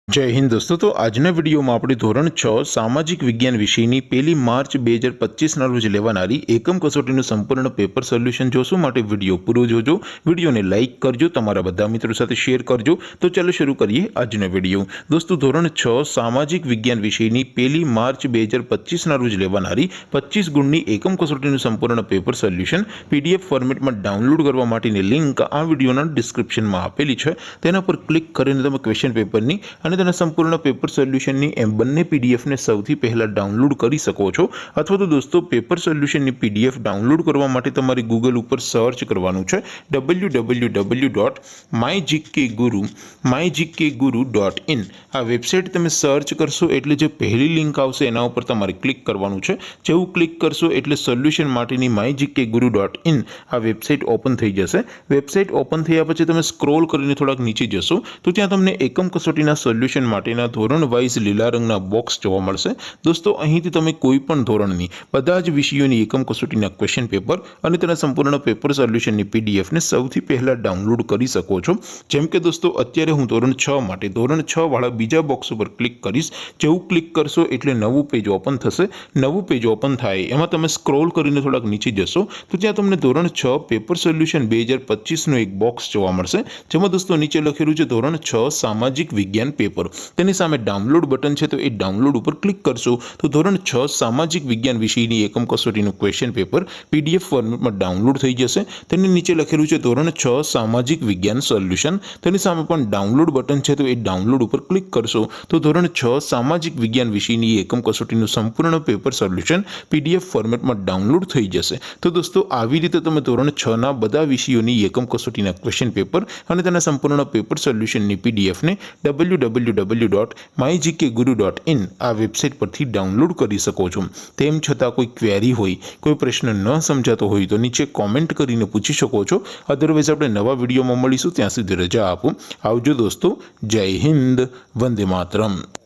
जय हिंद दोस्तों। तो આજના વિડીયોમાં આપણે ધોરણ 6 સામાજિક વિજ્ઞાન વિષયની 1 માર્ચ 2025ના રોજ લેવાનારી એકમ કસોટીનું સંપૂર્ણ પેપર સોલ્યુશન જોશું। માટે વિડીયો પૂરો જોજો, વિડીયોને લાઇક કરજો, તમારા બધા મિત્રો સાથે શેર કરજો। તો ચાલો શરૂ કરીએ આજનો વિડીયો। દોસ્તો ધોરણ 6 સામાજિક વિજ્ઞાન વિષયની 1 માર્ચ 2025ના રોજ લેવાનારી 25 ગુણની એકમ કસોટીનું સંપૂર્ણ પેપર સોલ્યુશન પીડીએફ ફોર્મેટમાં ડાઉનલોડ કરવા માટેની લિંક આ વિડીયોના ડિસ્ક્રિપ્શનમાં આપેલી છે। તેના પર ક્લિક કરીને તમે ક્વેશ્ચન પેપરની અને તેના સંપૂર્ણ પેપર સોલ્યુશનની એમ બંને પીડીએફને સૌથી પહેલા ડાઉનલોડ કરી શકો છો। અથવા તો દોસ્તો પેપર સોલ્યુશનની પીડીએફ ડાઉનલોડ કરવા માટે તમારે ગૂગલ ઉપર સર્ચ કરવાનું છે www.mygkguru.in। આ વેબસાઇટ તમે સર્ચ કરશો એટલે જે પહેલી લિંક આવશે એના ઉપર તમારે ક્લિક કરવાનું છે। જેવું ક્લિક કરશો એટલે સોલ્યુશન માટેની mygkguru.in આ વેબસાઇટ ઓપન થઈ જશે। વેબસાઇટ ઓપન થયા પછી તમે સ્ક્રોલ કરીને થોડાક નીચે જશો તો ત્યાં તમને એકમ કસોટીના સોલ્યુશન માટેના ધોરણ વાઇઝ લીલા રંગના બોક્સ જોવા મળશે। દોસ્તો અહીંથી તમે કોઈ પણ ધોરણની બધા જ વિષયોની એકમ કસોટીના ક્વેશ્ચન પેપર અને તેના સંપૂર્ણ પેપર સોલ્યુશનની પીડીએફને સૌથી પહેલા ડાઉનલોડ કરી શકો છો। જેમ કે દોસ્તો અત્યારે હું ધોરણ 6 માટે ધોરણ 6 વાળા બીજા બોક્સ ઉપર ક્લિક કરીશ। જેવું ક્લિક કરશો એટલે નવું પેજ ઓપન થશે। નવું પેજ ઓપન થાય એમાં તમે સ્ક્રોલ કરીને થોડાક નીચે જશો તો ત્યાં તમને ધોરણ 6 પેપર સોલ્યુશન 2025નું એક બોક્સ જોવા મળશે। જેમાં દોસ્તો નીચે લખેલું છે ધોરણ 6 સામાજિક વિજ્ઞાન પેપર। તેની સામે ડાઉનલોડ બટન છે તો એ ડાઉનલોડ ઉપર ક્લિક કરશો તો ધોરણ 6 સામાજિક વિજ્ઞાન વિષયની એકમ કસોટીનું ક્વેશ્ચન પેપર પીડીએફ ફોર્મેટમાં ડાઉનલોડ થઈ જશે। તેની નીચે લખેલું છે ધોરણ 6 સામાજિક વિજ્ઞાન સોલ્યુશન। તેની સામે પણ ડાઉનલોડ બટન છે તો એ ડાઉનલોડ ઉપર ક્લિક કરશો તો ધોરણ 6 સામાજિક વિજ્ઞાન વિષયની એકમ કસોટીનું સંપૂર્ણ પેપર સોલ્યુશન પીડીએફ ફોર્મેટમાં ડાઉનલોડ થઈ જશે। તો દોસ્તો આવી રીતે તમે ધોરણ 6ના બધા વિષયોની એકમ કસોટીના ક્વેશ્ચન પેપર અને તેના સંપૂર્ણ પેપર સોલ્યુશનની પીડીએફને www.mygkguru.in આ વેબસાઇટ પરથી ડાઉનલોડ કરી શકો છો। તેમ છતાં કોઈ ક્વેરી હોય, કોઈ પ્રશ્ન ન સમજાતો હોય તો નીચે કોમેન્ટ કરીને પૂછી શકો છો। અધરવાઇઝ આપણે નવા વિડીયોમાં મળીશું, ત્યાં સુધી રજા આપો। આવજો દોસ્તો। જય હિન્દ, વંદે માતરમ।